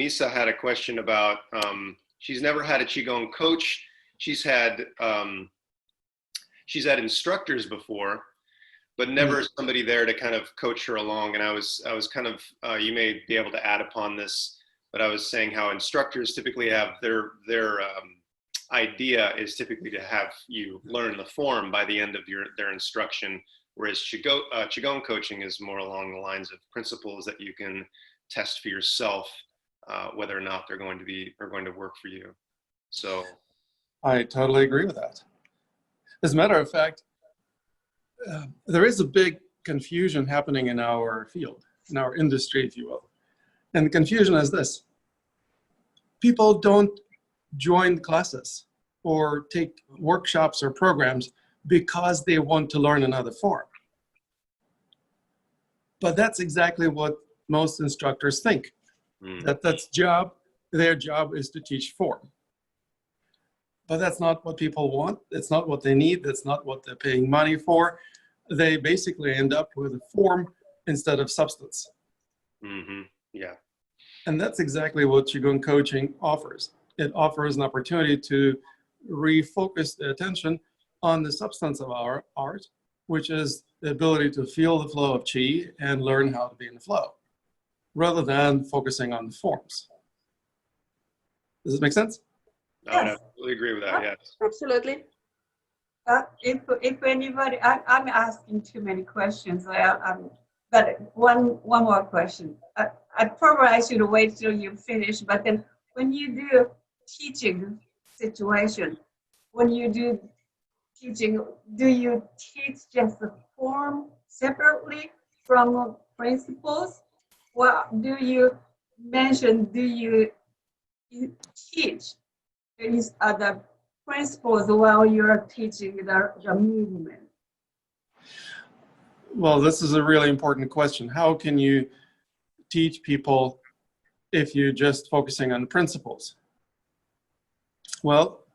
Misa had a question about, she's never had a Qigong coach. She's had instructors before, but never somebody there to kind of coach her along. And I was kind of, you may be able to add upon this, but I was saying how instructors typically have their idea is typically to have you learn the form by the end of their instruction, whereas Qigong coaching is more along the lines of principles that you can test for yourself, whether or not they're going to work for you. So I totally agree with that. As a matter of fact, there is a big confusion happening in our field, in our industry, if you will. And the confusion is this: people don't join classes or take workshops or programs because they want to learn another form. But that's exactly what most instructors think. Their job is to teach form. But that's not what people want. That's not what they need. That's not what they're paying money for. They basically end up with a form instead of substance. Mm-hmm. Yeah. And that's exactly what Qigong coaching offers. It offers an opportunity to refocus the attention on the substance of our art, which is the ability to feel the flow of Qi and learn how to be in the flow, rather than focusing on the forms. Does this make sense? I would absolutely agree with that, yes. Absolutely. If anybody, I'm asking too many questions, but one more question. I probably I should wait till you finish, but then when you do teaching situation, when you do teaching, do you teach just the form separately from principles? Well, do you teach these other principles while you're teaching the movement? Well, this is a really important question. How can you teach people if you're just focusing on the principles? Well,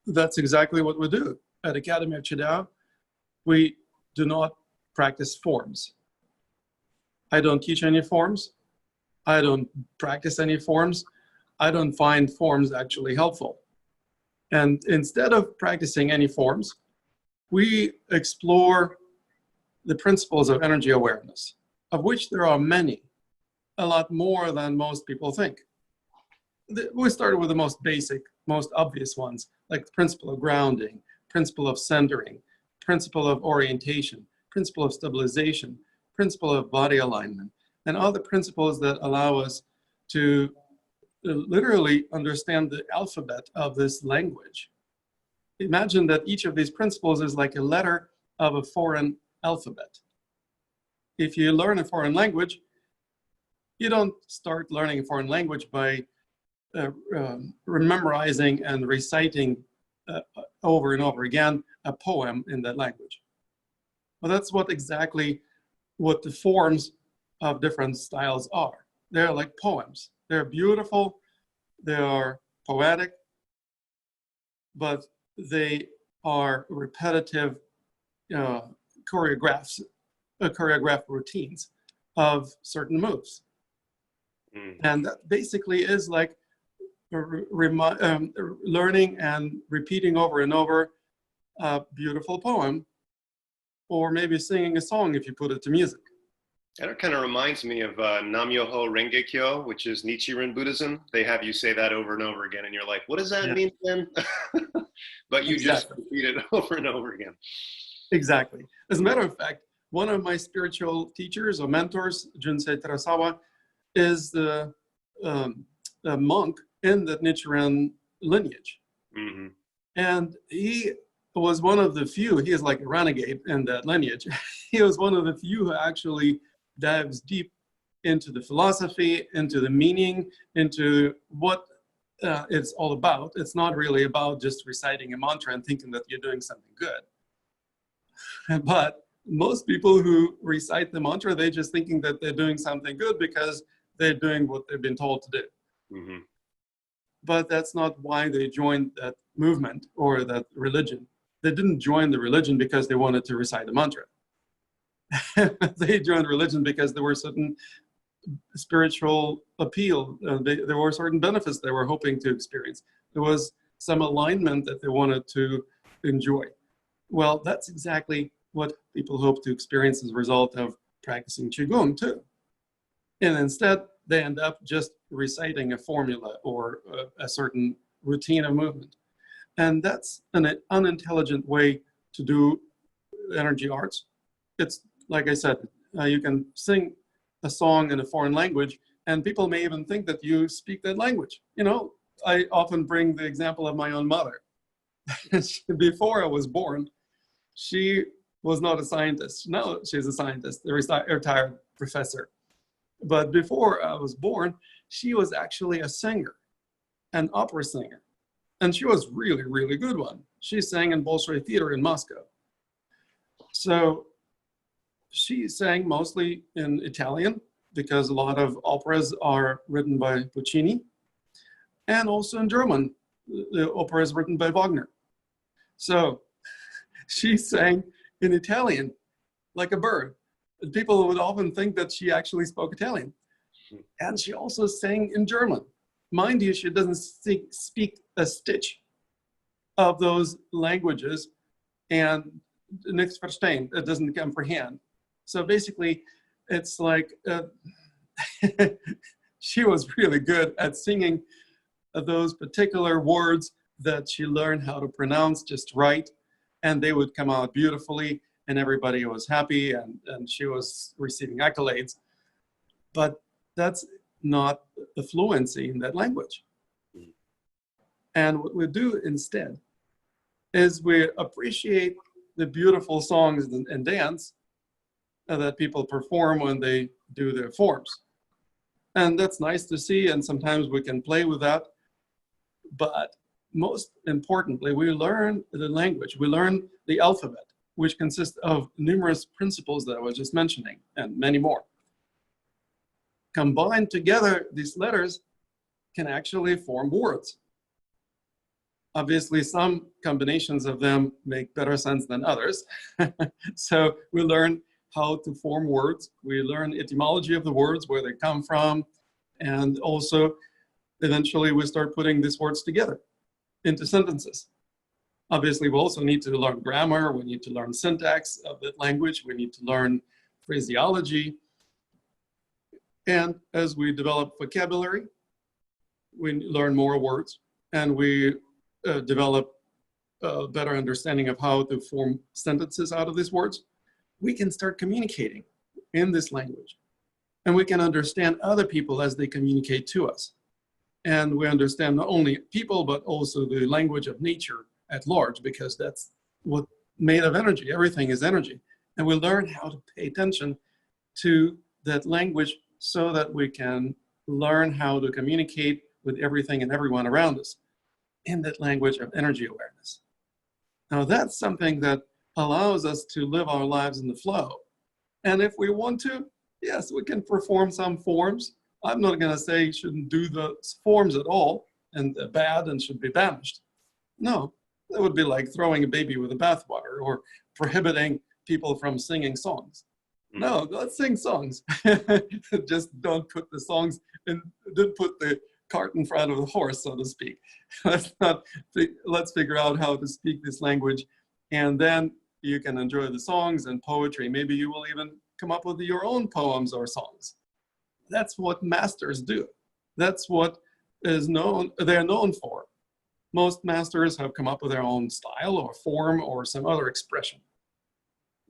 that's exactly what we do. At Academy of Qidao, we do not practice forms. I don't teach any forms. I don't practice any forms. I don't find forms actually helpful. And instead of practicing any forms, we explore the principles of energy awareness, of which there are many, a lot more than most people think. We started with the most basic, most obvious ones, like the principle of grounding, principle of centering, principle of orientation, principle of stabilization, principle of body alignment, and other principles that allow us to literally understand the alphabet of this language. Imagine that each of these principles is like a letter of a foreign alphabet. If you learn a foreign language, you don't start learning a foreign language by memorizing and reciting over and over again a poem in that language. Well, that's exactly what the forms of different styles are. They're like poems. They're beautiful, they are poetic, but they are repetitive choreographed routines of certain moves. And that basically is like learning and repeating over and over a beautiful poem, or maybe singing a song if you put it to music. And it kind of reminds me of Nam-myoho Renge-kyo, which is Nichiren Buddhism. They have you say that over and over again, and you're like, what does that mean then? But you just repeat it over and over again. Exactly. As a matter of fact, one of my spiritual teachers or mentors, Junsei Terasawa, is the monk in the Nichiren lineage. Mm-hmm. And he was one of the few, he is like a renegade in that lineage. He was one of the few who actually dives deep into the philosophy, into the meaning, into what it's all about. It's not really about just reciting a mantra and thinking that you're doing something good. But most people who recite the mantra, they're just thinking that they're doing something good because they're doing what they've been told to do. Mm-hmm. But that's not why they joined that movement or that religion. They didn't join the religion because they wanted to recite the mantra. They joined religion because there were certain spiritual appeal. There were certain benefits they were hoping to experience. There was some alignment that they wanted to enjoy. Well, that's exactly what people hope to experience as a result of practicing Qigong too. And instead, they end up just reciting a formula or a certain routine of movement. And that's an unintelligent way to do energy arts. It's like I said, you can sing a song in a foreign language, and people may even think that you speak that language. You know, I often bring the example of my own mother. Before I was born, she was not a scientist. Now she's a scientist, a retired professor. But before I was born, she was actually a singer, an opera singer. And she was really, really good one. She sang in Bolshoi Theater in Moscow. So she sang mostly in Italian because a lot of operas are written by Puccini, and also in German. The opera is written by Wagner. So she sang in Italian like a bird. People would often think that she actually spoke Italian. And she also sang in German. Mind you, she doesn't speak a stitch of those languages, and nichts verstehen, it doesn't comprehend. So basically, it's like she was really good at singing those particular words that she learned how to pronounce just right, and they would come out beautifully, and everybody was happy, and she was receiving accolades. But that's not the fluency in that language. And what we do instead is we appreciate the beautiful songs and dance that people perform when they do their forms. And that's nice to see, and sometimes we can play with that. But most importantly, we learn the language. We learn the alphabet, which consists of numerous principles that I was just mentioning, and many more. Combined together, these letters can actually form words. Obviously, some combinations of them make better sense than others. So we learn how to form words. We learn etymology of the words, where they come from, and also eventually we start putting these words together into sentences. Obviously, we also need to learn grammar. We need to learn syntax of that language. We need to learn phraseology. And as we develop vocabulary, we learn more words, and we develop a better understanding of how to form sentences out of these words. We can start communicating in this language, and we can understand other people as they communicate to us. And we understand not only people, but also the language of nature at large, because that's what made of energy. Everything is energy. And we learn how to pay attention to that language so that we can learn how to communicate with everything and everyone around us in that language of energy awareness. Now that's something that allows us to live our lives in the flow. And if we want to, yes, we can perform some forms. I'm not going to say you shouldn't do the forms at all, and they're bad and should be banished. No, that would be like throwing a baby with the bathwater, or prohibiting people from singing songs. No, let's sing songs. Just don't put the songs in, don't put the cart in front of the horse, so to speak. Let's figure out how to speak this language, and then you can enjoy the songs and poetry. Maybe you will even come up with your own poems or songs. That's what masters do. That's what is known, they're known for. Most masters have come up with their own style or form or some other expression.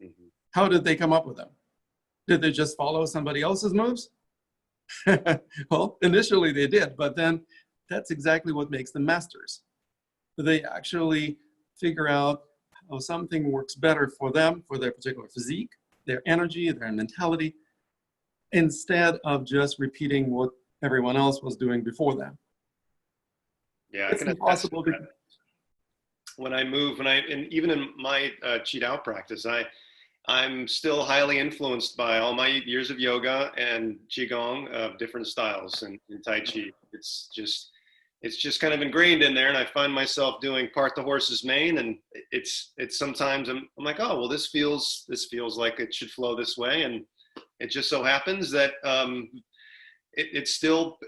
Mm-hmm. How did they come up with them? Did they just follow somebody else's moves? Well, initially they did, but then that's exactly what makes them masters. They actually figure out how something works better for them, for their particular physique, their energy, their mentality, instead of just repeating what everyone else was doing before them. Yeah, it's impossible to. When I move, and even in my Qi practice, I'm still highly influenced by all my years of yoga and Qigong of different styles and Tai Chi. It's just kind of ingrained in there, and I find myself doing part the horse's mane, and it's sometimes I'm like, oh well, this feels like it should flow this way, and it just so happens that it still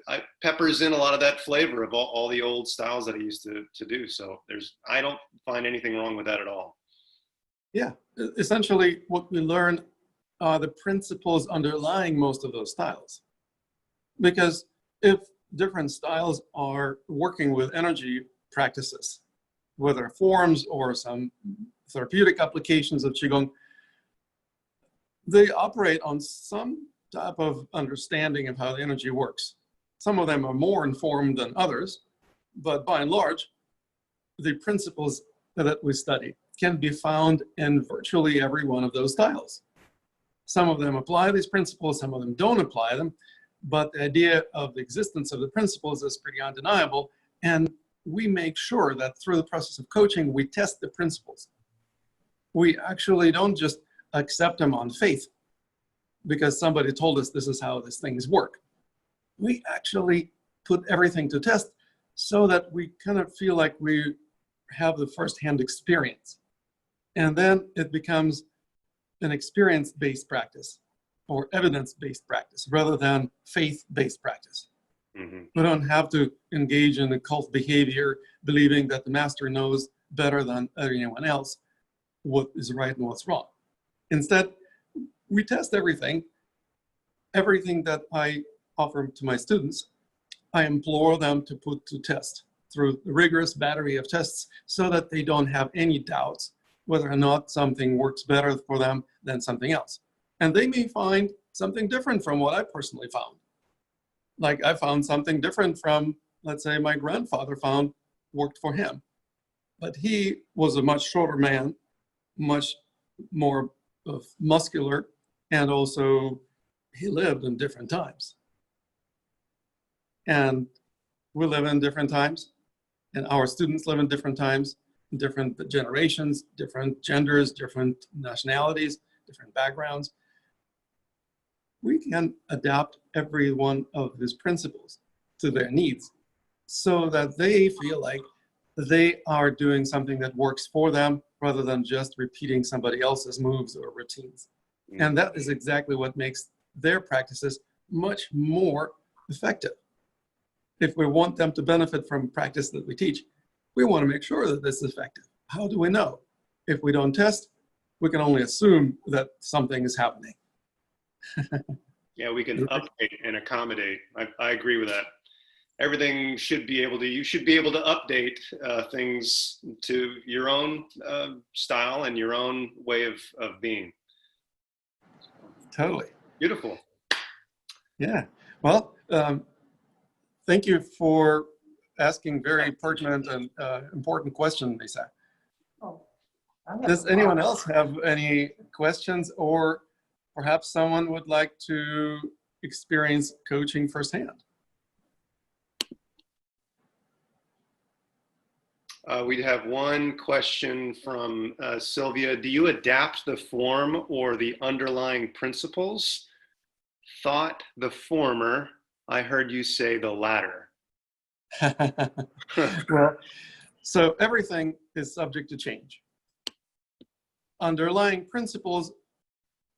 peppers in a lot of that flavor of all the old styles that I used to do. So I don't find anything wrong with that at all. Yeah, essentially what we learn are the principles underlying most of those styles. Because if different styles are working with energy practices, whether forms or some therapeutic applications of Qigong, they operate on some type of understanding of how the energy works. Some of them are more informed than others, but by and large, the principles that we study can be found in virtually every one of those styles. Some of them apply these principles, some of them don't apply them, but the idea of the existence of the principles is pretty undeniable, and we make sure that through the process of coaching, we test the principles. We actually don't just accept them on faith because somebody told us this is how these things work. We actually put everything to test so that we kind of feel like we have the firsthand experience. And then it becomes an experience-based practice or evidence-based practice rather than faith-based practice. Mm-hmm. We don't have to engage in occult behavior, believing that the master knows better than anyone else what is right and what's wrong. Instead, we test everything. Everything that I offer to my students, I implore them to put to test through a rigorous battery of tests so that they don't have any doubts whether or not something works better for them than something else. And they may find something different from what I personally found. Like I found something different from, let's say, my grandfather found worked for him. But he was a much shorter man, much more muscular, and also he lived in different times. And we live in different times, and our students live in different times, different generations, different genders, different nationalities, different backgrounds. We can adapt every one of these principles to their needs so that they feel like they are doing something that works for them rather than just repeating somebody else's moves or routines. Mm-hmm. And that is exactly what makes their practices much more effective. If we want them to benefit from practice that we teach, we want to make sure that this is effective. How do we know? If we don't test, we can only assume that something is happening. Yeah, we can update and accommodate. I agree with that. Everything should be able to, you should be able to update things to your own style and your own way of being. Totally. Beautiful. Yeah. Well, thank you for asking very pertinent and important question, Lisa. Oh, Does anyone else have any questions, or perhaps someone would like to experience coaching firsthand? We'd have one question from Sylvia. Do you adapt the form or the underlying principles? Thought the former. I heard you say the latter. Well, so everything is subject to change. Underlying principles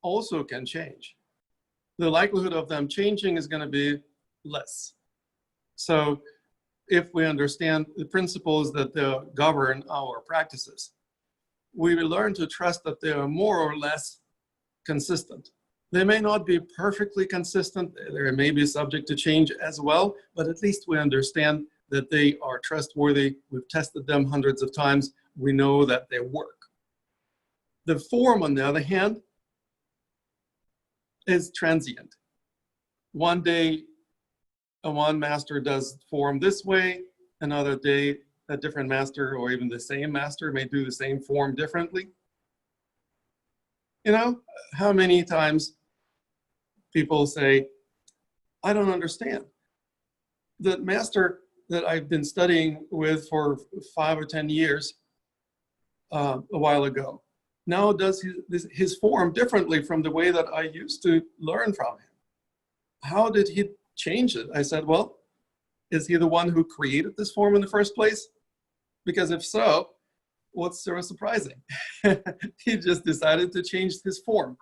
also can change. The likelihood of them changing is going to be less. So if we understand the principles that govern our practices, we will learn to trust that they are more or less consistent. They may not be perfectly consistent. They may be subject to change as well, but at least we understand that they are trustworthy. We've tested them hundreds of times. We know that they work. The form, on the other hand, is transient. One day, one master does form this way. Another day, a different master, or even the same master, may do the same form differently. You know, how many times people say, I don't understand. The master that I've been studying with for 5 or 10 years a while ago now does his form differently from the way that I used to learn from him. How did he change it? I said, well, is he the one who created this form in the first place? Because if so, what's so surprising? He just decided to change his form.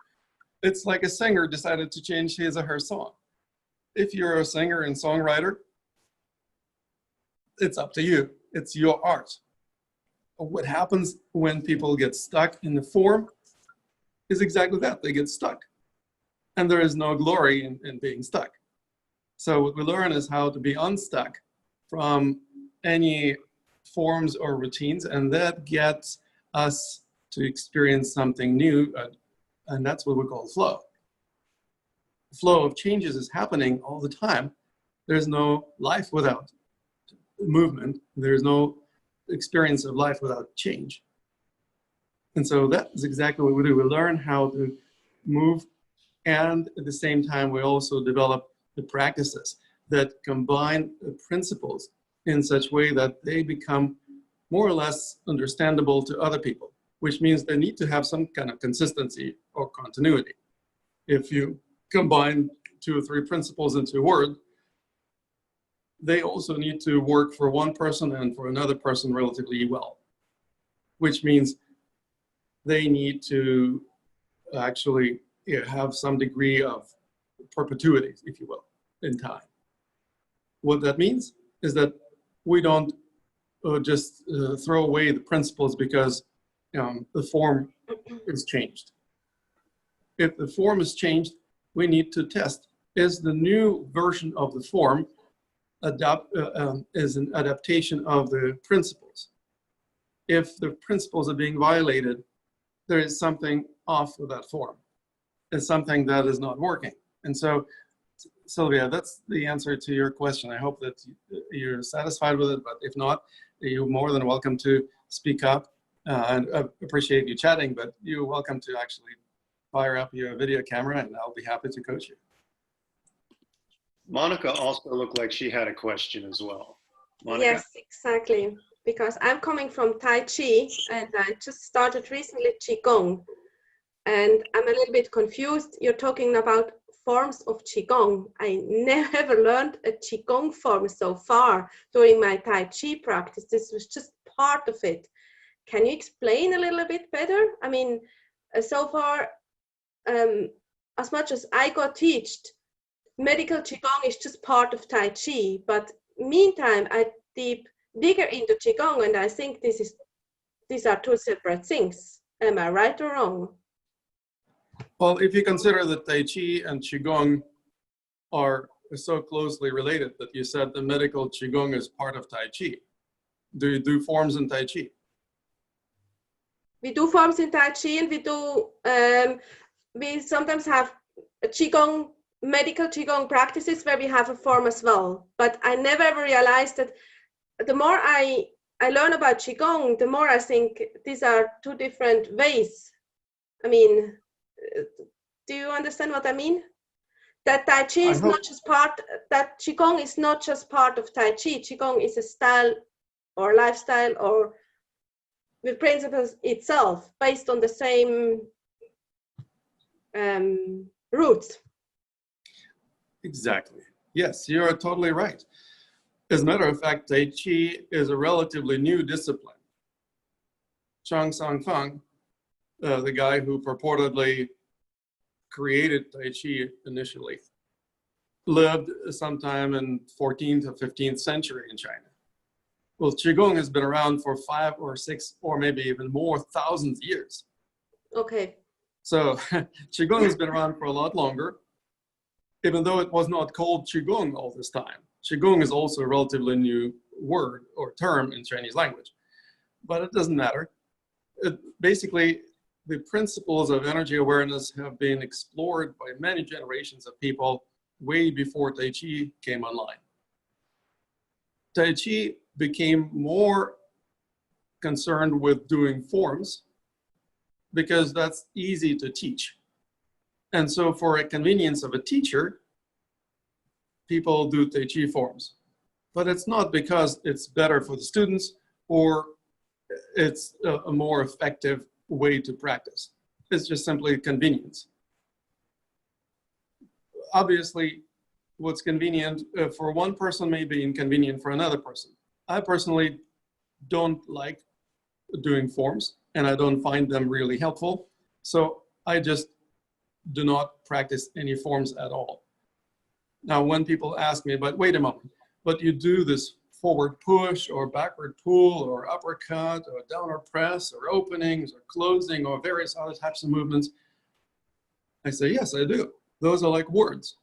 It's like a singer decided to change his or her song. if you're a singer and songwriter, it's up to you. It's your art. What happens when people get stuck in the form is exactly that. They get stuck. And there is no glory in being stuck. So what we learn is how to be unstuck from any forms or routines, and that gets us to experience something new, and that's what we call flow. Flow of changes is happening all the time. There's no life without movement. There's no experience of life without change. And so that is exactly what we do. We learn how to move, and at the same time, we also develop the practices that combine the principles in such a way that they become more or less understandable to other people, which means they need to have some kind of consistency or continuity. If you combine 2 or 3 principles into a word, they also need to work for one person and for another person relatively well, which means they need to actually have some degree of perpetuity, if you will, in time. What that means is that we don't just throw away the principles because the form is changed. If the form is changed, we need to test, is the new version of the form is an adaptation of the principles. If the principles are being violated, there is something off with that form. It's something that is not working. And so, Sylvia, that's the answer to your question. I hope that you're satisfied with it, but if not, you're more than welcome to speak up. And I appreciate you chatting, but you're welcome to actually fire up your video camera and I'll be happy to coach you. Monica also looked like she had a question as well. Monica? Yes, exactly. Because I'm coming from Tai Chi and I just started recently Qigong. And I'm a little bit confused. You're talking about forms of Qigong. I never learned a Qigong form so far during my Tai Chi practice. This was just part of it. Can you explain a little bit better? I mean, so far, as much as I got taught, medical Qigong is just part of Tai Chi. But meantime, I digger into Qigong and I think these are 2 separate things. Am I right or wrong? Well, if you consider that Tai Chi and Qigong are so closely related that you said the medical Qigong is part of Tai Chi. Do you do forms in Tai Chi? We do forms in Tai Chi and we do, we sometimes have a Qigong, medical Qigong practices where we have a form as well. But I never ever realized that the more I learn about Qigong, the more I think these are 2 different ways. I mean, do you understand what I mean? That Tai Chi is not just part, that Qigong is not just part of Tai Chi. Qigong is a style or lifestyle or with principles itself based on the same roots. Exactly. Yes, you're totally right. As a matter of fact, Tai Chi is a relatively new discipline. Chang Sang-feng, the guy who purportedly created Tai Chi initially, lived sometime in 14th or 15th century in China. Well, Qigong has been around for 5 or 6 or maybe even more thousands of years. Okay. So Qigong has been around for a lot longer, even though it was not called Qigong all this time. Qigong is also a relatively new word or term in Chinese language, but it doesn't matter. Basically, the principles of energy awareness have been explored by many generations of people way before Tai Chi came online. Tai Chi became more concerned with doing forms because that's easy to teach. And so for a convenience of a teacher, people do Tai Chi forms. But it's not because it's better for the students or it's a more effective way to practice. It's just simply convenience. Obviously, what's convenient for one person may be inconvenient for another person. I personally don't like doing forms and I don't find them really helpful. So I just do not practice any forms at all. Now, when people ask me, but wait a moment, but you do this forward push or backward pull or uppercut or downward press or openings or closing or various other types of movements, I say, yes, I do. Those are like words.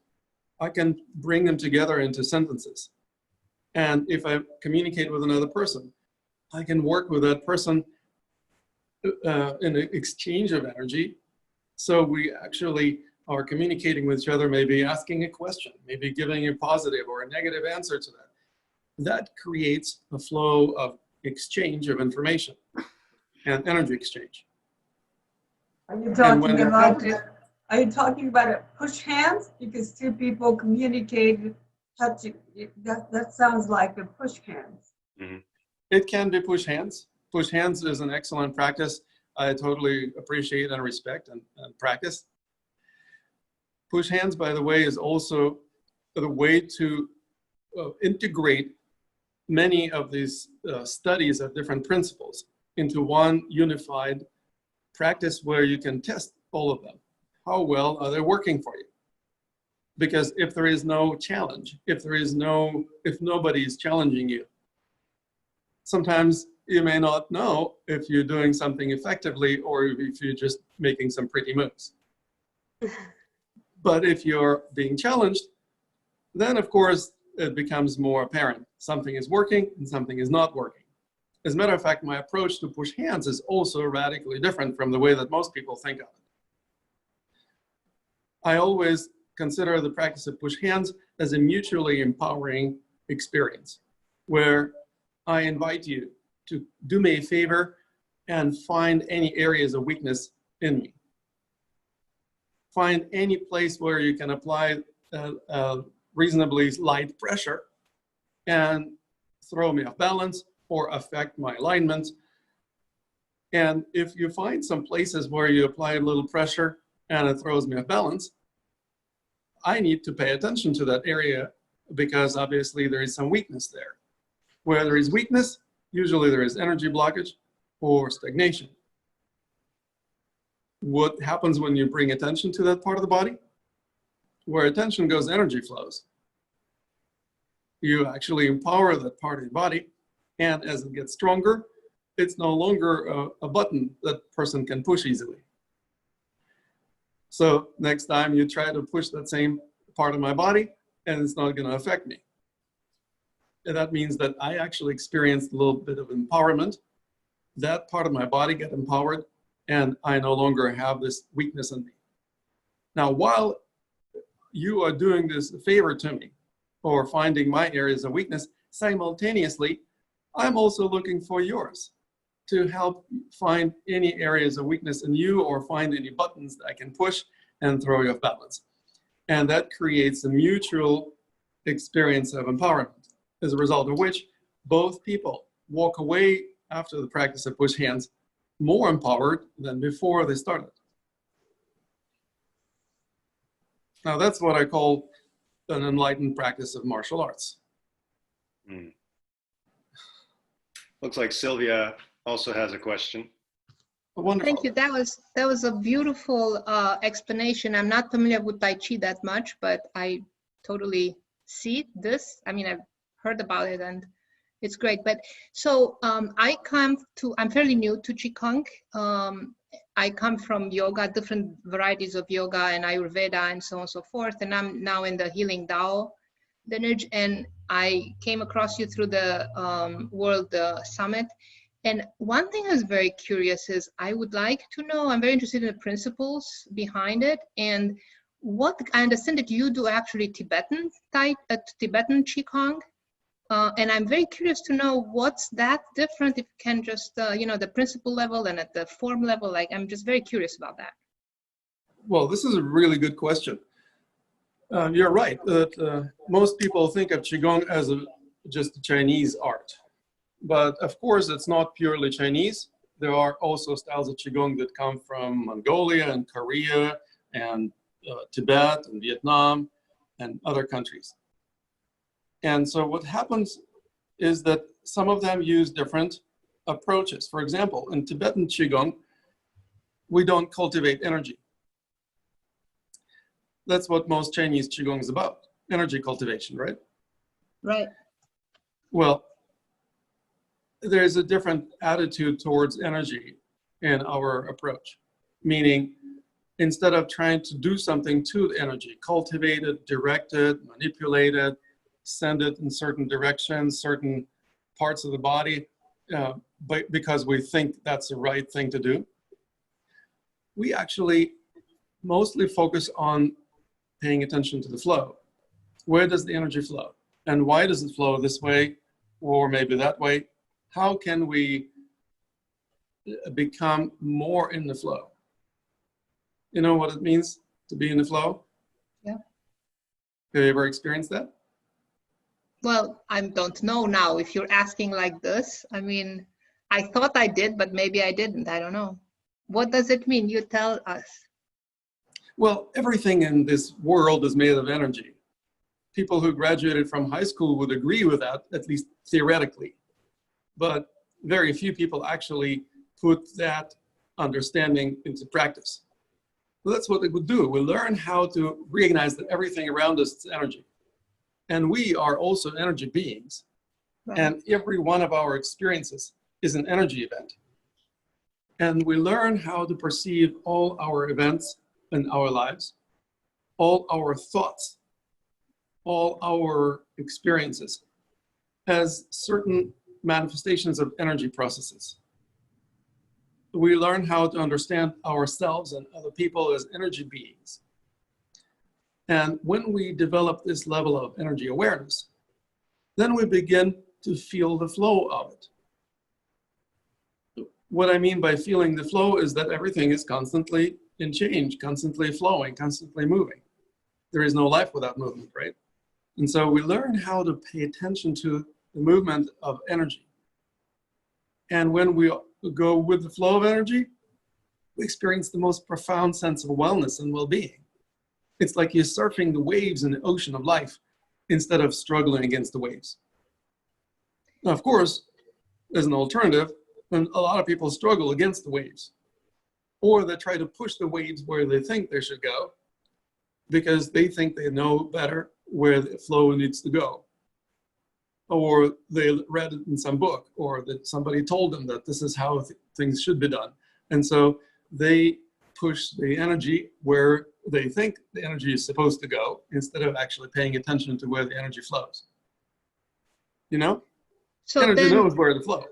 I can bring them together into sentences. And if I communicate with another person, I can work with that person in an exchange of energy. So we actually are communicating with each other, maybe asking a question, maybe giving a positive or a negative answer to that. That creates a flow of exchange of information and energy exchange. Are you talking about it? Are you talking about a push hands? Because two people communicate, touching. That sounds like a push hands. Mm-hmm. It can be push hands. Push hands is an excellent practice. I totally appreciate and respect and practice. Push hands, by the way, is also the way to integrate many of these studies of different principles into one unified practice where you can test all of them. How well are they working for you? Because if there is no challenge, if nobody is challenging you, sometimes you may not know if you're doing something effectively or if you're just making some pretty moves. But if you're being challenged, then of course it becomes more apparent. Something is working and something is not working. As a matter of fact, my approach to push hands is also radically different from the way that most people think of it. I always consider the practice of push hands as a mutually empowering experience, where I invite you to do me a favor and find any areas of weakness in me. Find any place where you can apply reasonably light pressure and throw me off balance or affect my alignment. And if you find some places where you apply a little pressure and it throws me off balance, I need to pay attention to that area because obviously there is some weakness there. Where there is weakness, usually there is energy blockage or stagnation. What happens when you bring attention to that part of the body? Where attention goes, energy flows. You actually empower that part of your body, and as it gets stronger, it's no longer a button that person can push easily. So next time you try to push that same part of my body, and it's not going to affect me. And that means that I actually experienced a little bit of empowerment. That part of my body got empowered, and I no longer have this weakness in me. Now, while you are doing this favor to me, or finding my areas of weakness, simultaneously, I'm also looking for yours to help find any areas of weakness in you or find any buttons that I can push and throw you off balance. And that creates a mutual experience of empowerment, as a result of which both people walk away after the practice of push hands more empowered than before they started. Now that's what I call an enlightened practice of martial arts. Mm. Looks like Sylvia also has a question. Wonderful. Thank you. That was a beautiful explanation. I'm not familiar with Tai Chi that much, but I totally see this. I mean, I've heard about it and it's great. But so I'm fairly new to Qigong. I come from yoga, different varieties of yoga and Ayurveda and so on and so forth. And I'm now in the Healing Tao lineage. And I came across you through the World Summit. And one thing I was very curious is I would like to know, I'm very interested in the principles behind it. And what I understand that you do actually Tibetan Qigong. And I'm very curious to know what's that different, if you can just, the principle level and at the form level, like I'm just very curious about that. Well, this is a really good question. You're right that most people think of Qigong as just a Chinese art. But of course, it's not purely Chinese. There are also styles of Qigong that come from Mongolia and Korea and Tibet and Vietnam and other countries. And so what happens is that some of them use different approaches. For example, in Tibetan Qigong, we don't cultivate energy. That's what most Chinese Qigong is about. energy cultivation, right? Right. Well, there's a different attitude towards energy in our approach, meaning instead of trying to do something to the energy, cultivate it, direct it, manipulate it, send it in certain directions, certain parts of the body, but because we think that's the right thing to do, we actually mostly focus on paying attention to the flow. Where does the energy flow? And why does it flow this way or maybe that way? How can we become more in the flow? You know what it means to be in the flow? Yeah. Have you ever experienced that? Well, I don't know now if you're asking like this. I mean, I thought I did, but maybe I didn't. I don't know. What does it mean? You tell us. Well, everything in this world is made of energy. People who graduated from high school would agree with that, at least theoretically. But very few people actually put that understanding into practice. Well, that's what they would do. We learn how to recognize that everything around us is energy. And we are also energy beings. Right. And every one of our experiences is an energy event. And we learn how to perceive all our events in our lives, all our thoughts, all our experiences as certain manifestations of energy processes. We learn how to understand ourselves and other people as energy beings. And when we develop this level of energy awareness, then we begin to feel the flow of it. What I mean by feeling the flow is that everything is constantly in change, constantly flowing, constantly moving. There is no life without movement, right? And so we learn how to pay attention to the movement of energy. And when we go with the flow of energy, we experience the most profound sense of wellness and well-being. It's like you're surfing the waves in the ocean of life instead of struggling against the waves. Now, of course, as an alternative, and a lot of people struggle against the waves, or they try to push the waves where they think they should go because they think they know better where the flow needs to go, or they read it in some book, or that somebody told them that this is how things should be done. And so they push the energy where they think the energy is supposed to go instead of actually paying attention to where the energy flows. You know? So energy then, knows where to flow.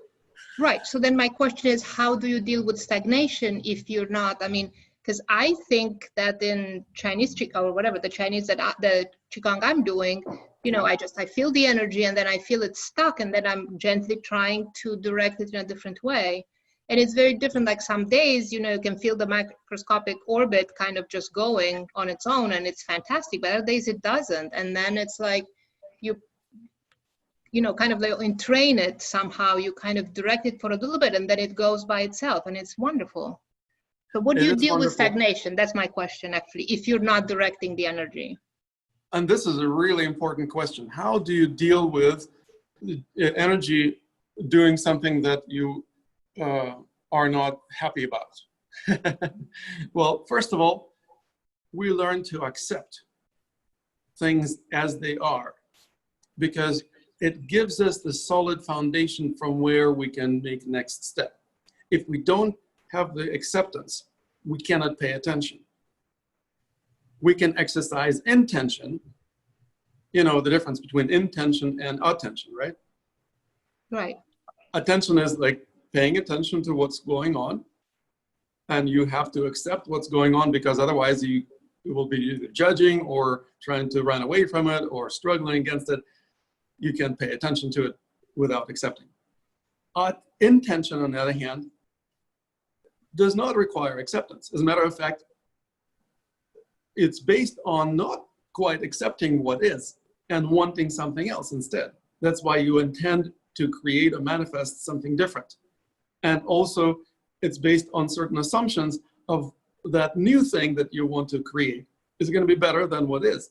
right. So then my question is, how do you deal with stagnation if you're not, I mean, because I think that in Chinese or whatever, the Chinese, the Qigong I'm doing, you know, I feel the energy and then I feel it stuck and then I'm gently trying to direct it in a different way. And it's very different. Like some days, you know, you can feel the microscopic orbit kind of just going on its own and it's fantastic, but other days it doesn't. And then it's like you know, kind of like entrain it somehow, you kind of direct it for a little bit and then it goes by itself and it's wonderful. So what do you deal with stagnation? That's my question, actually, if you're not directing the energy. And this is a really important question. How do you deal with energy doing something that you are not happy about? Well, first of all, we learn to accept things as they are, because it gives us the solid foundation from where we can make next step. If we don't have the acceptance, we cannot pay attention. We can exercise intention, you know, the difference between intention and attention, right? Right. Attention is like paying attention to what's going on, and you have to accept what's going on, because otherwise you will be either judging or trying to run away from it or struggling against it. You can pay attention to it without accepting. Intention, on the other hand, does not require acceptance. As a matter of fact, it's based on not quite accepting what is and wanting something else instead. That's why you intend to create or manifest something different. And also, it's based on certain assumptions of that new thing that you want to create is going to be better than what is.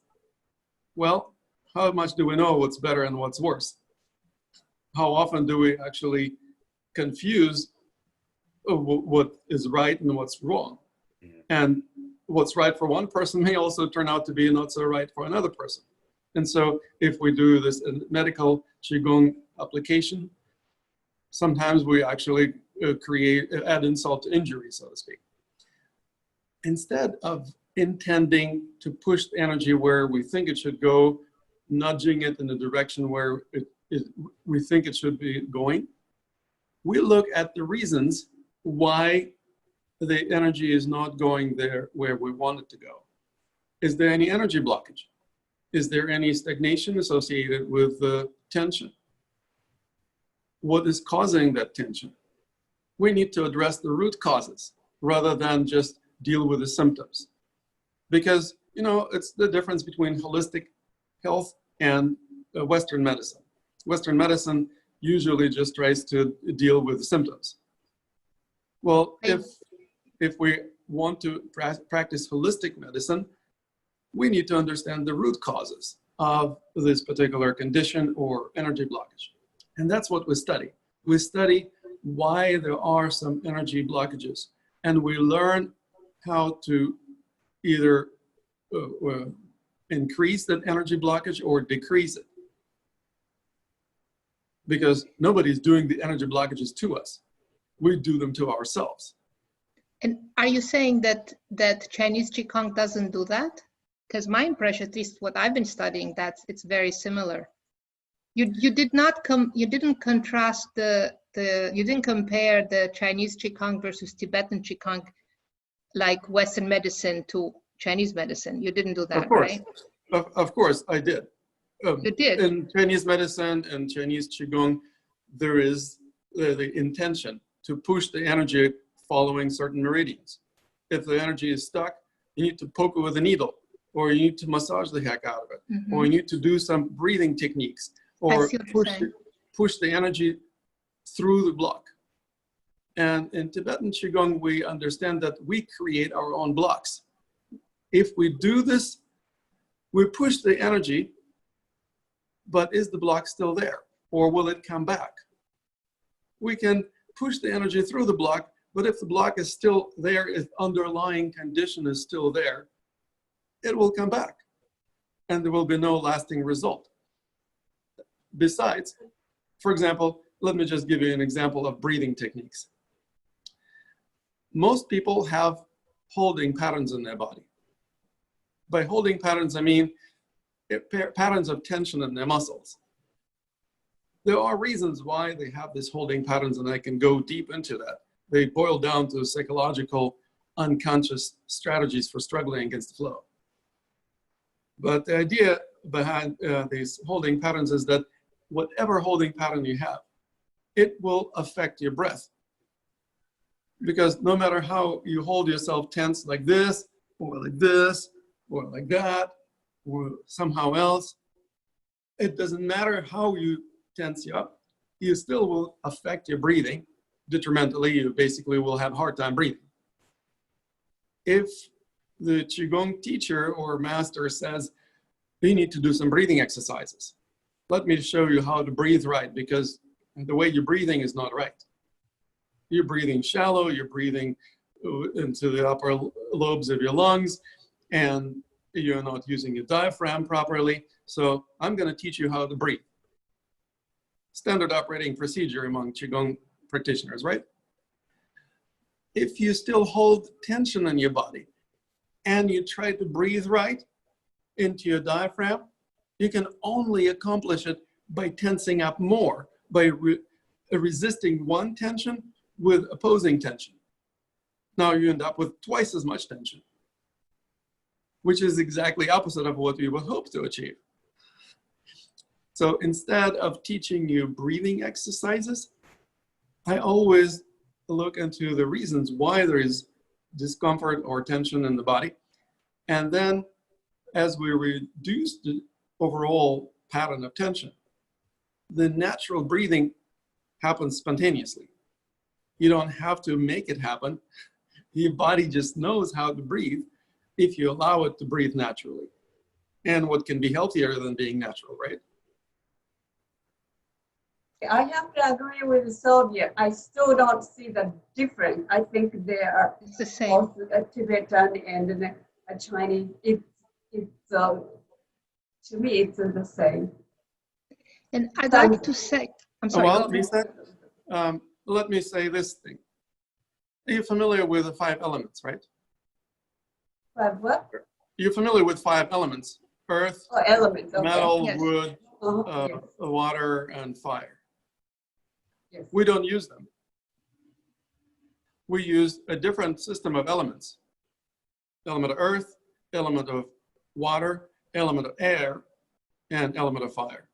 Well, how much do we know what's better and what's worse? How often do we actually confuse what is right and what's wrong? And what's right for one person may also turn out to be not so right for another person. And so if we do this in medical Qigong application, sometimes we actually add insult to injury, so to speak. Instead of intending to push the energy where we think it should go, nudging it in the direction where we think it should be going, we look at the reasons why the energy is not going there where we want it to go. Is there any energy blockage? Is there any stagnation associated with the tension? What is causing that tension? We need to address the root causes rather than just deal with the symptoms. Because, it's the difference between holistic health and Western medicine. Western medicine usually just tries to deal with the symptoms. Well, if we want to practice holistic medicine, we need to understand the root causes of this particular condition or energy blockage. And that's what we study. We study why there are some energy blockages, and we learn how to either increase that energy blockage or decrease it. Because nobody's doing the energy blockages to us. We do them to ourselves. And are you saying that Chinese Qigong doesn't do that? Because my impression, at least what I've been studying, that it's very similar. You didn't contrast you didn't compare the Chinese Qigong versus Tibetan Qigong like Western medicine to Chinese medicine. You didn't do that, right? Of course, I did. You did. In Chinese medicine and Chinese Qigong, there is the intention to push the energy following certain meridians. If the energy is stuck, you need to poke it with a needle, or you need to massage the heck out of it, Mm-hmm. or you need to do some breathing techniques, or push the energy through the block. And in Tibetan Qigong, we understand that we create our own blocks. If we do this, we push the energy, but is the block still there? Or will it come back? We can push the energy through the block, but if the block is still there, if underlying condition is still there, it will come back and there will be no lasting result. Besides, for example, let me just give you an example of breathing techniques. Most people have holding patterns in their body. By holding patterns, I mean patterns of tension in their muscles. There are reasons why they have these holding patterns, and I can go deep into that. They boil down to psychological, unconscious strategies for struggling against the flow. But the idea behind these holding patterns is that whatever holding pattern you have, it will affect your breath. Because no matter how you hold yourself tense like this, or like this, or like that, or somehow else, it doesn't matter how you tense you up, you still will affect your breathing. Detrimentally, you basically will have a hard time breathing. If the Qigong teacher or master says, you need to do some breathing exercises, let me show you how to breathe right, because the way you're breathing is not right. You're breathing shallow, you're breathing into the upper lobes of your lungs, and you're not using your diaphragm properly. So I'm going to teach you how to breathe. Standard operating procedure among Qigong practitioners, right? If you still hold tension in your body and you try to breathe right into your diaphragm, you can only accomplish it by tensing up more, by resisting one tension with opposing tension. Now you end up with twice as much tension, which is exactly opposite of what we would hope to achieve. So instead of teaching you breathing exercises, I always look into the reasons why there is discomfort or tension in the body. And then as we reduce the overall pattern of tension, the natural breathing happens spontaneously. You don't have to make it happen. Your body just knows how to breathe if you allow it to breathe naturally. And what can be healthier than being natural, right? I have to agree with Sylvia. I still don't see the difference. I think they are It's the same. both Tibetan and Chinese. It's To me, it's the same. And I'd like to say, I'm sorry. Well, go ahead. Lisa, let me say this thing. Are you familiar with the 5 elements, right? But what? You're familiar with 5 elements: earth, Oh, elements. Okay. metal, Yes. wood, Yes. water, and fire. Yes. We don't use them. We use a different system of elements. Element of earth, element of water, element of air, and element of fire.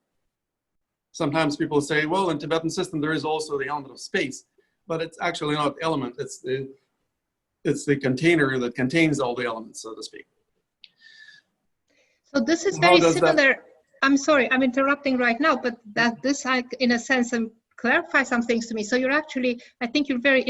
Sometimes people say, well, in Tibetan system, there is also the element of space, but it's actually not element. It's the container that contains all the elements, so to speak. So this is How very does that- similar. I'm sorry, I'm interrupting right now, but that this, in a sense, clarify some things to me. So you're actually, I think you're very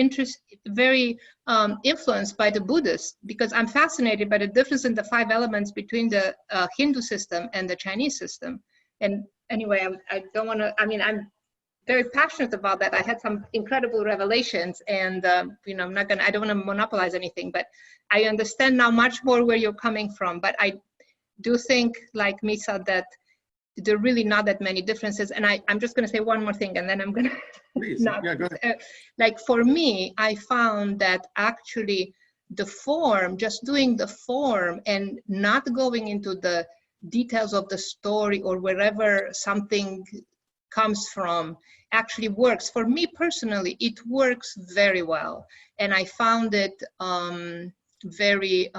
influenced by the Buddhists, because I'm fascinated by the difference in the 5 elements between the Hindu system and the Chinese system. And anyway, I don't want to, I mean, I'm very passionate about that. I had some incredible revelations, and you know, I don't want to monopolize anything, but I understand now much more where you're coming from. But I do think, like Misa, that there are really not that many differences. And I'm just going to say one more thing, and then I'm going to Please, not. yeah, go ahead. Like for me, I found that actually the form, just doing the form and not going into the details of the story or wherever something comes from, actually works. For me personally, it works very well. And I found it very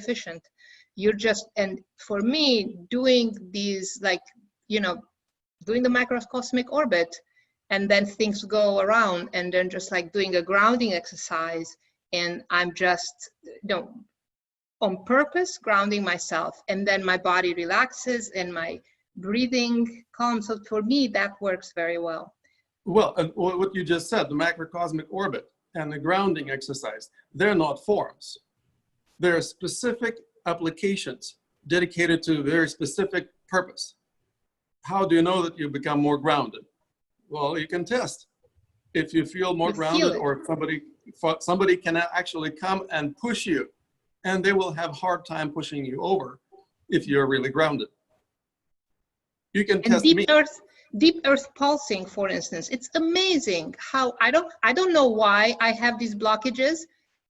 efficient. You're just, and for me, doing these, like, you know, doing the macrocosmic orbit, and then things go around, and then just like doing a grounding exercise, and I'm just, you know, on purpose grounding myself, and then my body relaxes and my breathing calms. So for me, that works very well. Well, and what you just said, the macrocosmic orbit and the grounding exercise, they're not forms. They're specific applications dedicated to a very specific purpose. How do you know that you become more grounded? Well, you can test. If you feel more grounded, or somebody can actually come and push you, and they will have a hard time pushing you over if you're really grounded. You can test me. Deep earth pulsing, for instance, it's amazing how I don't know why I have these blockages.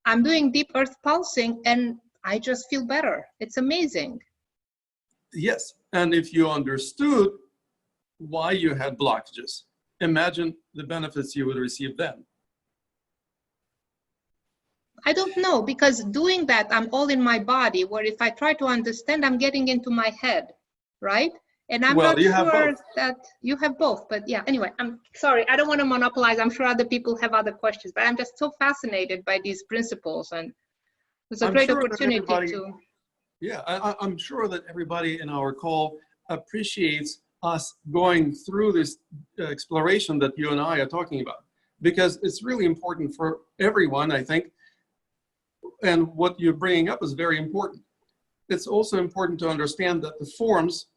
I'm doing deep earth pulsing and I just feel better. It's amazing. Yes, and if you understood why you had blockages, imagine the benefits you would receive then. I don't know, because doing that, I'm all in my body, where if I try to understand, I'm getting into my head, right? And I'm not sure that you have both, but yeah, anyway, I'm sorry, I don't want to monopolize. I'm sure other people have other questions, but I'm just so fascinated by these principles, and it's a great opportunity to. Yeah, I'm sure that everybody in our call appreciates us going through this exploration that you and I are talking about, because it's really important for everyone, I think. And what you're bringing up is very important. It's also important to understand that the forms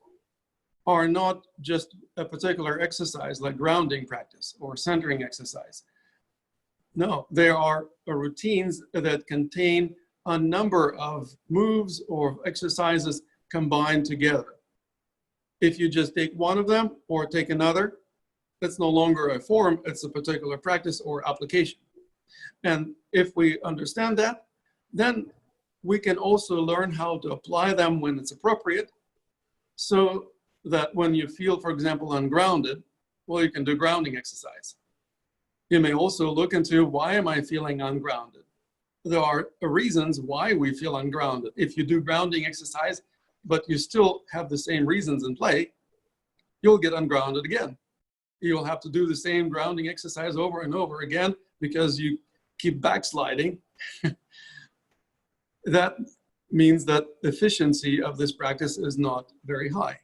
are not just a particular exercise like grounding practice or centering exercise. No, there are routines that contain a number of moves or exercises combined together. If you just take one of them or take another, it's no longer a form, it's a particular practice or application. And if we understand that, then we can also learn how to apply them when it's appropriate, so that when you feel, for example, ungrounded, well, you can do grounding exercise. You may also look into, why am I feeling ungrounded? There are reasons why we feel ungrounded. If you do grounding exercise, but you still have the same reasons in play, you'll get ungrounded again. You'll have to do the same grounding exercise over and over again because you keep backsliding. That means that the efficiency of this practice is not very high.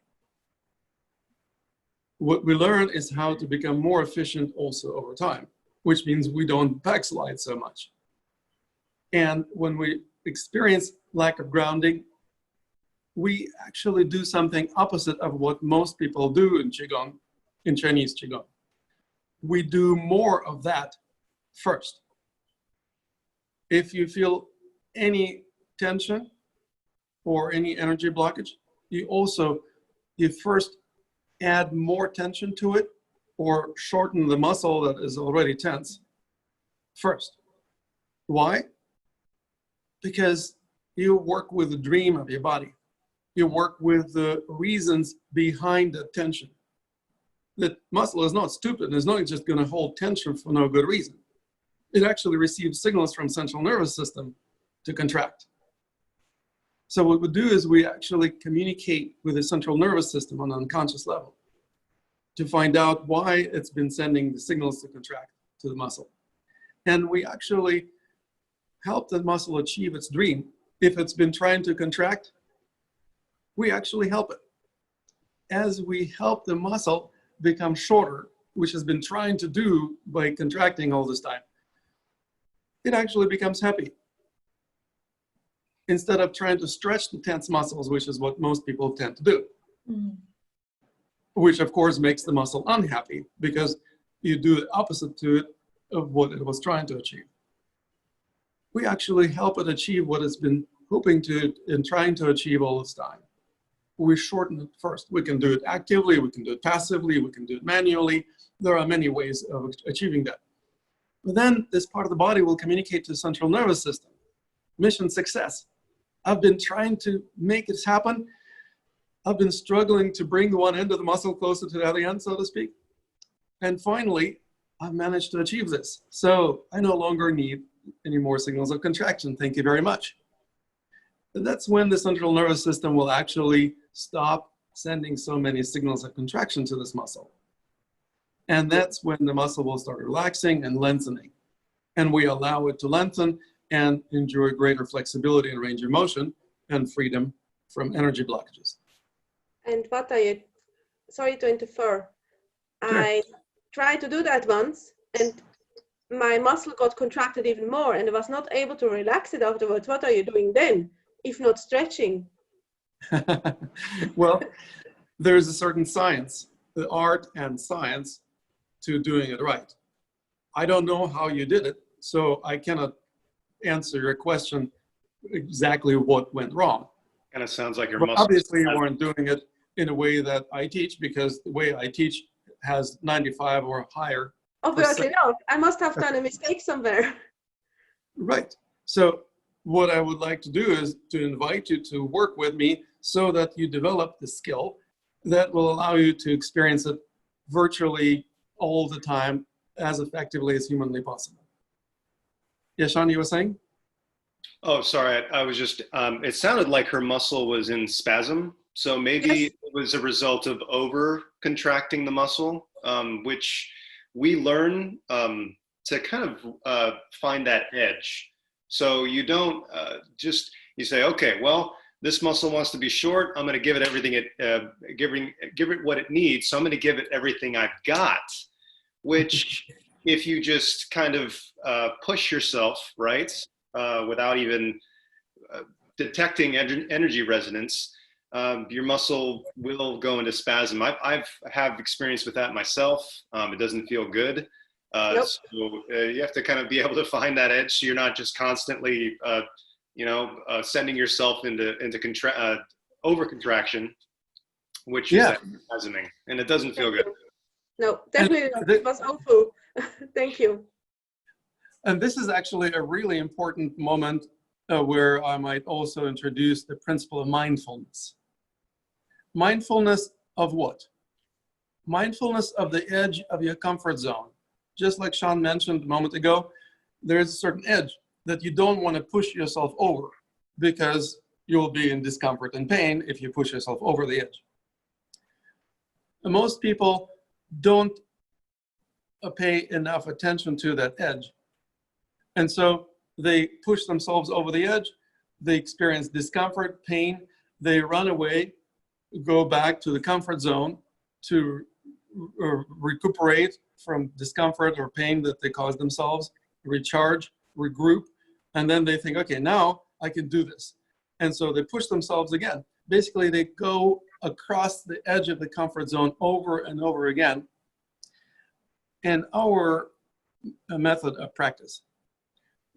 What we learn is how to become more efficient also over time, which means we don't backslide so much. And when we experience lack of grounding, we actually do something opposite of what most people do in Qigong, in Chinese Qigong. We do more of that first. If you feel any tension or any energy blockage, you first add more tension to it or shorten the muscle that is already tense first. Why? Because you work with the dream of your body. You work with the reasons behind the tension. The muscle is not stupid. It's not just going to hold tension for no good reason. It actually receives signals from central nervous system to contract. So what we do is we actually communicate with the central nervous system on an unconscious level to find out why it's been sending the signals to contract to the muscle. And we actually help the muscle achieve its dream. If it's been trying to contract, we actually help it. As we help the muscle become shorter, which has been trying to do by contracting all this time, it actually becomes happy. Instead of trying to stretch the tense muscles, which is what most people tend to do. Which of course makes the muscle unhappy because you do the opposite to it of what it was trying to achieve. We actually help it achieve what it's been hoping to and trying to achieve all this time. We shorten it first. We can do it actively, we can do it passively, we can do it manually. There are many ways of achieving that. But then this part of the body will communicate to the central nervous system. Mission success. I've been trying to make it happen. I've been struggling to bring one end of the muscle closer to the other end, so to speak. And finally, I've managed to achieve this. So I no longer need any more signals of contraction. Thank you very much. And that's when the central nervous system will actually stop sending so many signals of contraction to this muscle. And that's when the muscle will start relaxing and lengthening. And we allow it to lengthen and enjoy greater flexibility and range of motion and freedom from energy blockages. And what are you, sorry to interfere. Sure. I tried to do that once and my muscle got contracted even more and I was not able to relax it afterwards. What are you doing then, if not stretching? Well, there's a certain science, the art and science to doing it right. I don't know how you did it, so I cannot answer your question exactly what went wrong. Kind of sounds like your but muscles. Obviously, you weren't doing it in a way that I teach, because the way I teach has 95 or higher. Obviously not. I must have done a mistake somewhere. Right. So what I would like to do is to invite you to work with me so that you develop the skill that will allow you to experience it virtually all the time as effectively as humanly possible. Yeah, Sean, you were saying? Oh, sorry. I was just, it sounded like her muscle was in spasm. So maybe Yes. it was a result of over contracting the muscle, which we learn to kind of find that edge. So you don't you say, okay, well, this muscle wants to be short. I'm going to give it everything give it what it needs. So I'm going to give it everything I've got, which if you just kind of push yourself, right, without even detecting energy resonance, your muscle will go into spasm. I've have experience with that myself. It doesn't feel good. Nope. So you have to kind of be able to find that edge, so you're not just constantly, sending yourself into over contraction, which is spasming, and it doesn't feel good. No, definitely not. It was awful. Thank you. And this is actually a really important moment where I might also introduce the principle of mindfulness. Mindfulness of what? Mindfulness of the edge of your comfort zone. Just like Sean mentioned a moment ago, there's a certain edge that you don't want to push yourself over, because you'll be in discomfort and pain if you push yourself over the edge. And most people don't pay enough attention to that edge. And so they push themselves over the edge, they experience discomfort, pain, they run away, go back to the comfort zone to recuperate from discomfort or pain that they caused themselves, recharge, regroup, and then they think, okay, now I can do this. And so they push themselves again. Basically, they go across the edge of the comfort zone over and over again. And our method of practice,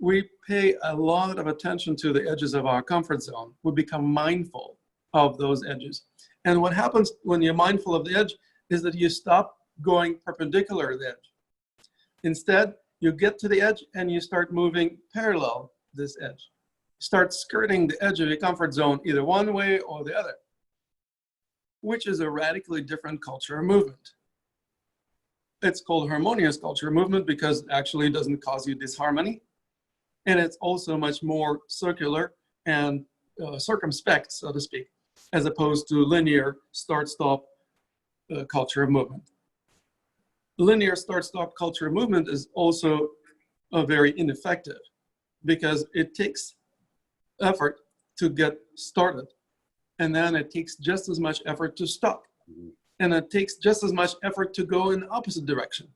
we pay a lot of attention to the edges of our comfort zone. We become mindful of those edges. And what happens when you're mindful of the edge is that you stop going perpendicular to the edge. Instead, you get to the edge and you start moving parallel this edge. Start skirting the edge of your comfort zone either one way or the other, which is a radically different culture of movement. It's called harmonious culture of movement because actually it doesn't cause you disharmony. And it's also much more circular and circumspect, so to speak, as opposed to linear start-stop culture of movement. Linear start-stop culture of movement is also very ineffective because it takes effort to get started, and then it takes just as much effort to stop, and it takes just as much effort to go in the opposite direction,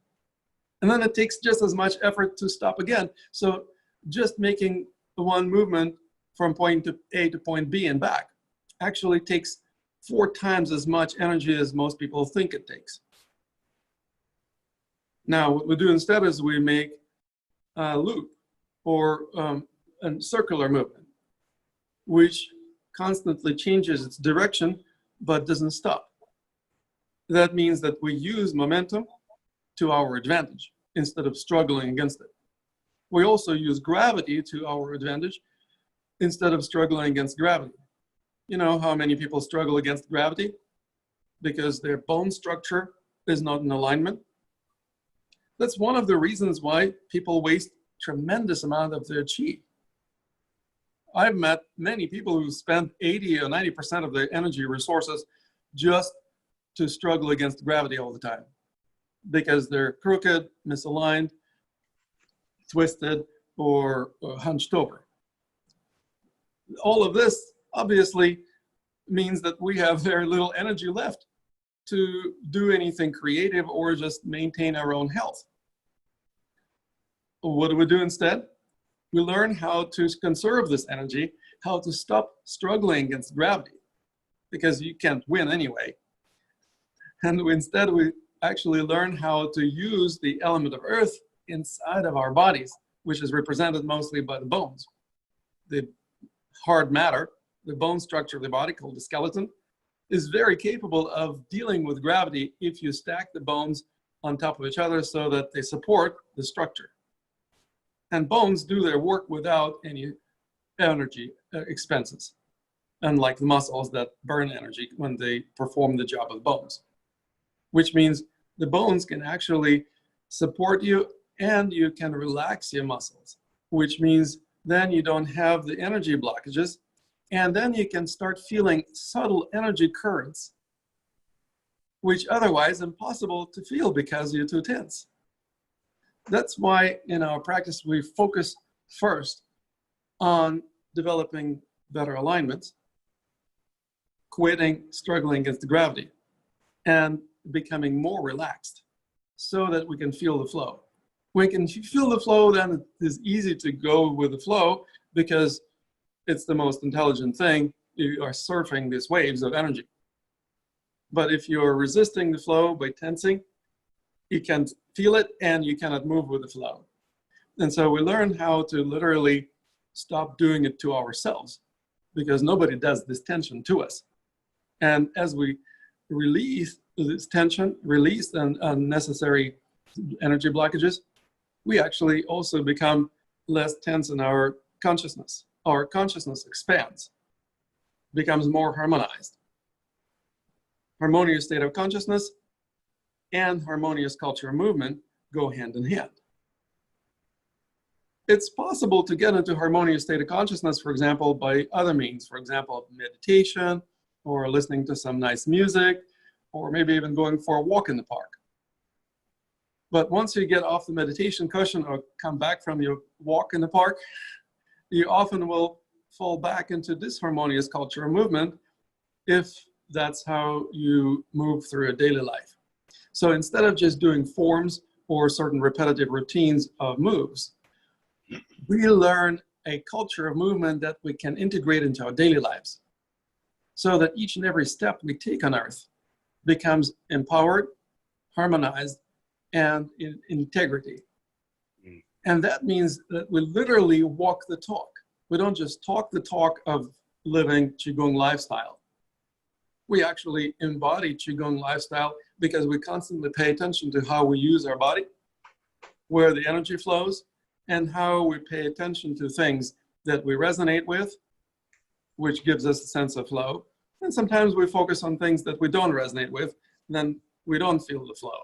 and then it takes just as much effort to stop again. So just making one movement from point A to point B and back actually takes 4 times as much energy as most people think it takes. Now, what we do instead is we make a loop or a circular movement, which constantly changes its direction but doesn't stop. That means that we use momentum to our advantage instead of struggling against it. We also use gravity to our advantage instead of struggling against gravity. You know how many people struggle against gravity? Because their bone structure is not in alignment. That's one of the reasons why people waste tremendous amount of their chi. I've met many people who spend 80 or 90% of their energy resources just to struggle against gravity all the time because they're crooked, misaligned, twisted, or hunched over. All of this obviously means that we have very little energy left to do anything creative or just maintain our own health. What do we do instead? We learn how to conserve this energy, how to stop struggling against gravity, because you can't win anyway. And instead, we actually learn how to use the element of earth inside of our bodies, which is represented mostly by the bones. The hard matter, the bone structure of the body, called the skeleton, is very capable of dealing with gravity if you stack the bones on top of each other so that they support the structure. And bones do their work without any energy expenses, unlike the muscles that burn energy when they perform the job of the bones, which means the bones can actually support you and you can relax your muscles, which means then you don't have the energy blockages, and then you can start feeling subtle energy currents, which otherwise impossible to feel because you're too tense. That's why in our practice we focus first on developing better alignments, quitting struggling against gravity, and becoming more relaxed so that we can feel the flow. When we can feel the flow, then it is easy to go with the flow because it's the most intelligent thing. You are surfing these waves of energy. But if you're resisting the flow by tensing, you can't feel it and you cannot move with the flow. And so we learn how to literally stop doing it to ourselves because nobody does this tension to us. And as we release this tension, release unnecessary energy blockages, we actually also become less tense in our consciousness. Our consciousness expands, becomes more harmonized. Harmonious state of consciousness and harmonious culture and movement go hand in hand. It's possible to get into harmonious state of consciousness, for example, by other means, for example, meditation, or listening to some nice music, or maybe even going for a walk in the park. But once you get off the meditation cushion or come back from your walk in the park, you often will fall back into disharmonious culture and movement if that's how you move through a daily life. So instead of just doing forms or certain repetitive routines of moves, we learn a culture of movement that we can integrate into our daily lives so that each and every step we take on earth becomes empowered, harmonized, and in integrity. And that means that we literally walk the talk. We don't just talk the talk of living Qigong lifestyle. We actually embody Qigong lifestyle because we constantly pay attention to how we use our body, where the energy flows, and how we pay attention to things that we resonate with, which gives us a sense of flow. And sometimes we focus on things that we don't resonate with, then we don't feel the flow.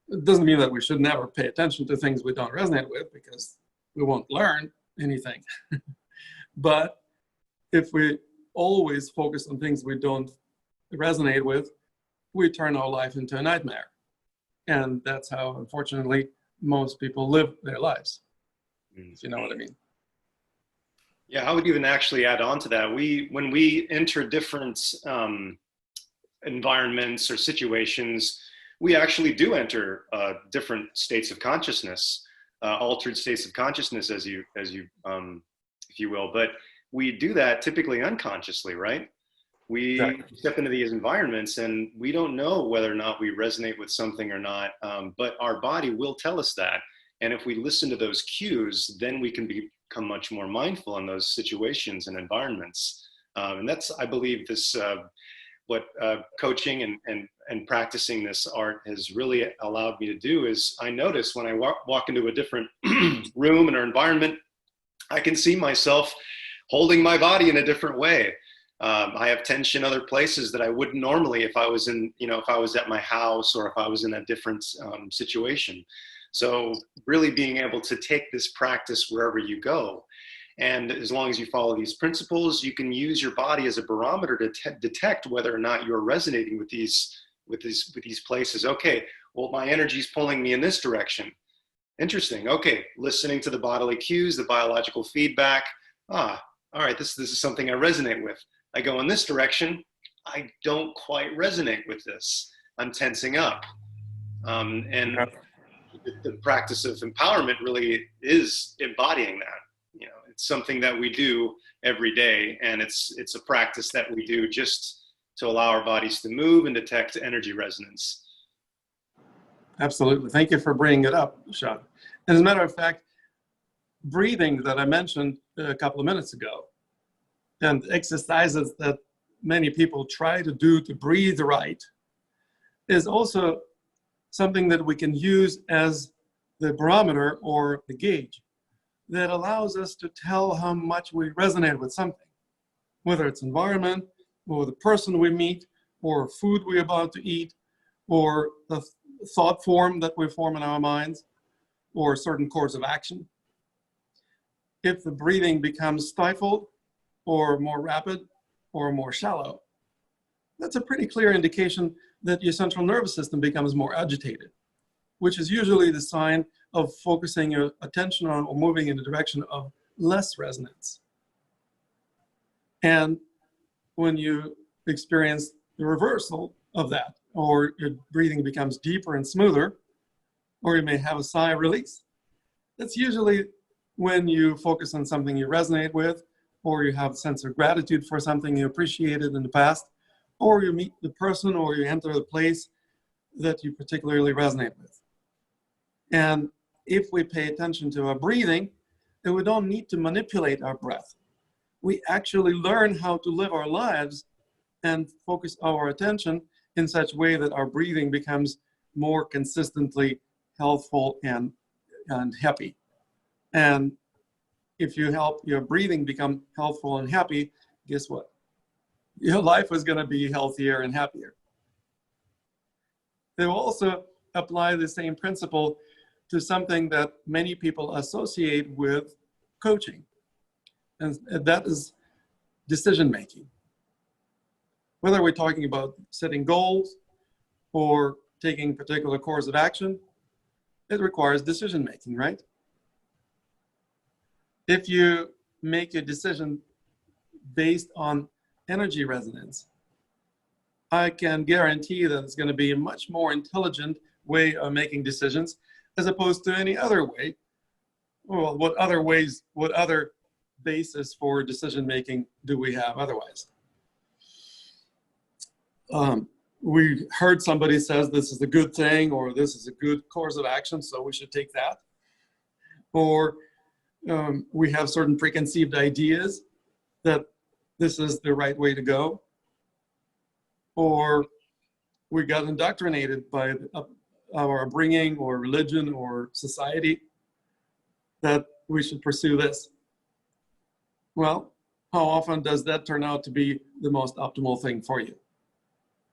It doesn't mean that we should never pay attention to things we don't resonate with, because we won't learn anything. But if we always focus on things we don't resonate with, we turn our life into a nightmare. And that's how, unfortunately, most people live their lives, if you know what I mean. Yeah, I would even actually add on to that. When we enter different environments or situations, we actually do enter different states of consciousness, altered states of consciousness, as you if you will. But we do that typically unconsciously, right? We Exactly. step into these environments and we don't know whether or not we resonate with something or not, but our body will tell us that. And if we listen to those cues, then we can become much more mindful in those situations and environments. And that's, I believe, this what coaching and practicing this art has really allowed me to do. Is I notice when I walk into a different room or environment, I can see myself holding my body in a different way. I have tension other places that I wouldn't normally if I was in, if I was at my house or if I was in a different situation. So really being able to take this practice wherever you go. And as long as you follow these principles, you can use your body as a barometer to detect whether or not you're resonating with these places. Okay, well, my energy is pulling me in this direction. Interesting. Okay, listening to the bodily cues, the biological feedback. All right, this is something I resonate with. I go in this direction. I don't quite resonate with this. I'm tensing up. And the practice of empowerment really is embodying that. It's something that we do every day, and it's a practice that we do just to allow our bodies to move and detect energy resonance. Absolutely. Thank you for bringing it up, Sean. As a matter of fact, breathing that I mentioned a couple of minutes ago, and exercises that many people try to do to breathe right, is also something that we can use as the barometer or the gauge that allows us to tell how much we resonate with something, whether it's environment, or the person we meet, or food we're about to eat, or the thought form that we form in our minds, or a certain course of action. If the breathing becomes stifled, or more rapid, or more shallow, that's a pretty clear indication that your central nervous system becomes more agitated, which is usually the sign of focusing your attention on or moving in the direction of less resonance. And when you experience the reversal of that, or your breathing becomes deeper and smoother, or you may have a sigh of release, that's usually when you focus on something you resonate with, or you have a sense of gratitude for something you appreciated in the past, or you meet the person or you enter the place that you particularly resonate with. And if we pay attention to our breathing, then we don't need to manipulate our breath. We actually learn how to live our lives and focus our attention in such a way that our breathing becomes more consistently healthful and happy. And if you help your breathing become healthful and happy, guess what? Your life is going to be healthier and happier. They will also apply the same principle to something that many people associate with coaching, and that is decision making. Whether we're talking about setting goals or taking a particular course of action, it requires decision making, right? If you make a decision based on energy resonance, I can guarantee that it's going to be a much more intelligent way of making decisions as opposed to any other way. Well, what other basis for decision making do we have otherwise? We heard somebody says this is a good thing, or this is a good course of action, so we should take that. Or we have certain preconceived ideas that this is the right way to go. or we got indoctrinated by our upbringing or religion or society that we should pursue this. Well, how often does that turn out to be the most optimal thing for you?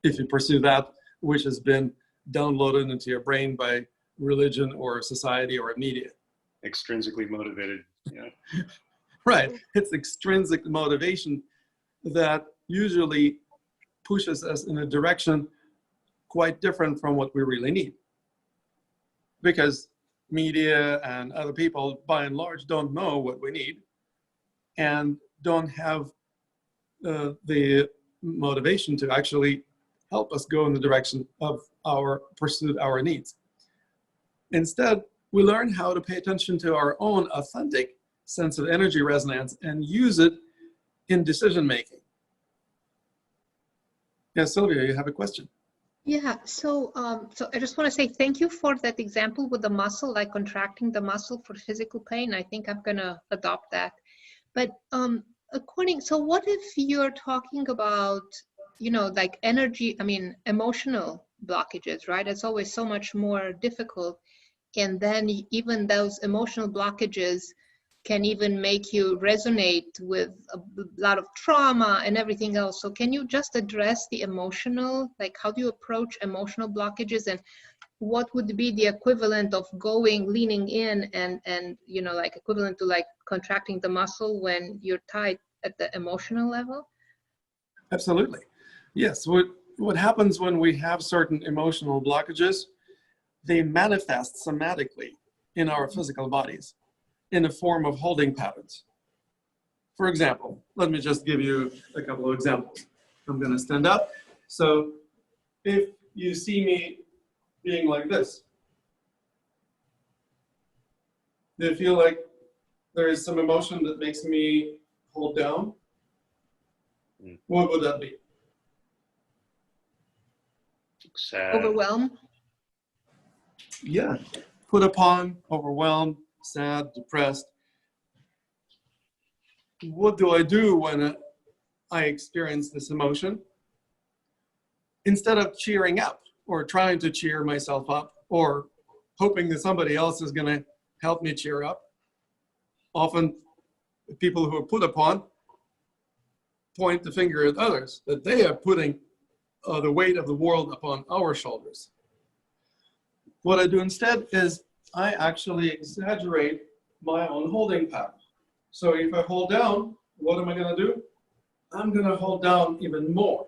If you pursue that which has been downloaded into your brain by religion or society or media. Extrinsically motivated. Yeah. Right. It's extrinsic motivation that usually pushes us in a direction quite different from what we really need. Because media and other people, by and large, don't know what we need and don't have the motivation to actually help us go in the direction of our needs. Instead, we learn how to pay attention to our own authentic sense of energy resonance and use it in decision making. Yes, Sylvia, you have a question. Yeah, so I just want to say thank you for that example with the muscle, like contracting the muscle for physical pain. I think I'm gonna adopt that. But so what if you're talking about, like energy, emotional blockages, right? It's always so much more difficult. And then even those emotional blockages can even make you resonate with a lot of trauma and everything else. So can you just address the emotional, like how do you approach emotional blockages, and what would be the equivalent of leaning in and like equivalent to like contracting the muscle when you're tight at the emotional level? Absolutely. Yes. What happens when we have certain emotional blockages, they manifest somatically in our physical bodies in the form of holding patterns. For example, let me just give you a couple of examples. I'm going to stand up. So if you see me being like this, do you feel like there is some emotion that makes me hold down? What would that be? Sad. Overwhelm? Yeah. Put upon, overwhelmed, sad, depressed. What do I do when I experience this emotion? Instead of cheering up or trying to cheer myself up or hoping that somebody else is going to help me cheer up, often people who are put upon point the finger at others, that they are putting the weight of the world upon our shoulders. What I do instead is I actually exaggerate my own holding pattern. So if I hold down, what am I going to do? I'm going to hold down even more,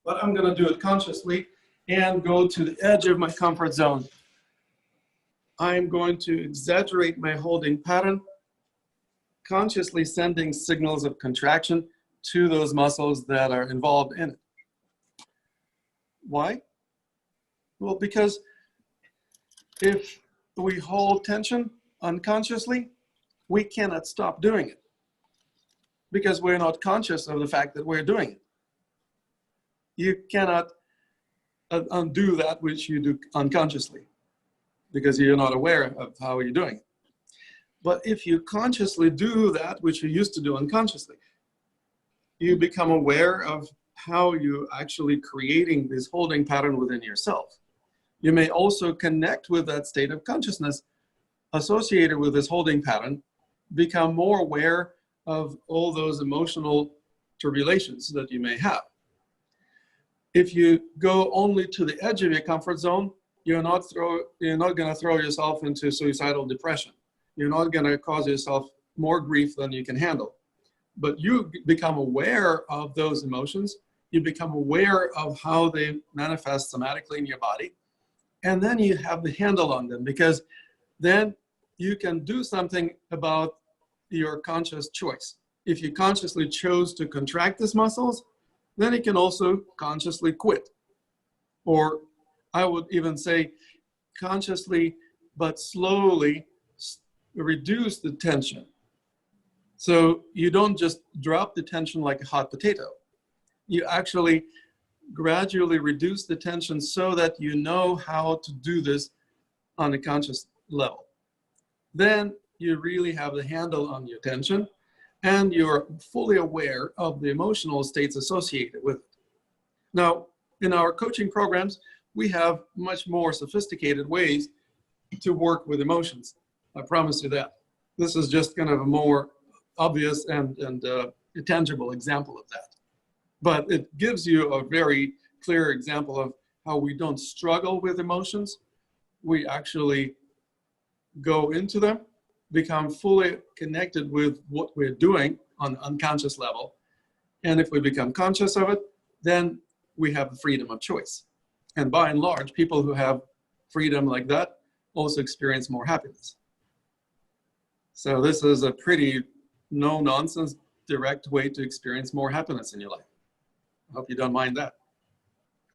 but I'm going to do it consciously and go to the edge of my comfort zone. I'm going to exaggerate my holding pattern, consciously sending signals of contraction to those muscles that are involved in it. Why? Well, because if we hold tension unconsciously, we cannot stop doing it because we're not conscious of the fact that we're doing it. You cannot undo that which you do unconsciously because you're not aware of how you're doing it. But if you consciously do that which you used to do unconsciously, you become aware of how you're actually creating this holding pattern within yourself. You may also connect with that state of consciousness associated with this holding pattern, become more aware of all those emotional turbulations that you may have. If you go only to the edge of your comfort zone, you're not going to throw yourself into suicidal depression. You're not going to cause yourself more grief than you can handle. But you become aware of those emotions. You become aware of how they manifest somatically in your body. And then you have the handle on them, because then you can do something about your conscious choice. If you consciously chose to contract these muscles, then you can also consciously quit. Or I would even say consciously but slowly reduce the tension. So you don't just drop the tension like a hot potato. You actually gradually reduce the tension so that you know how to do this on a conscious level. Then you really have the handle on your tension and you're fully aware of the emotional states associated with it. Now, in our coaching programs, we have much more sophisticated ways to work with emotions. I promise you that. This is just kind of a more obvious and tangible example of that. But it gives you a very clear example of how we don't struggle with emotions. We actually go into them, become fully connected with what we're doing on the unconscious level. And if we become conscious of it, then we have the freedom of choice. And by and large, people who have freedom like that also experience more happiness. So this is a pretty no-nonsense, direct way to experience more happiness in your life. I hope you don't mind that.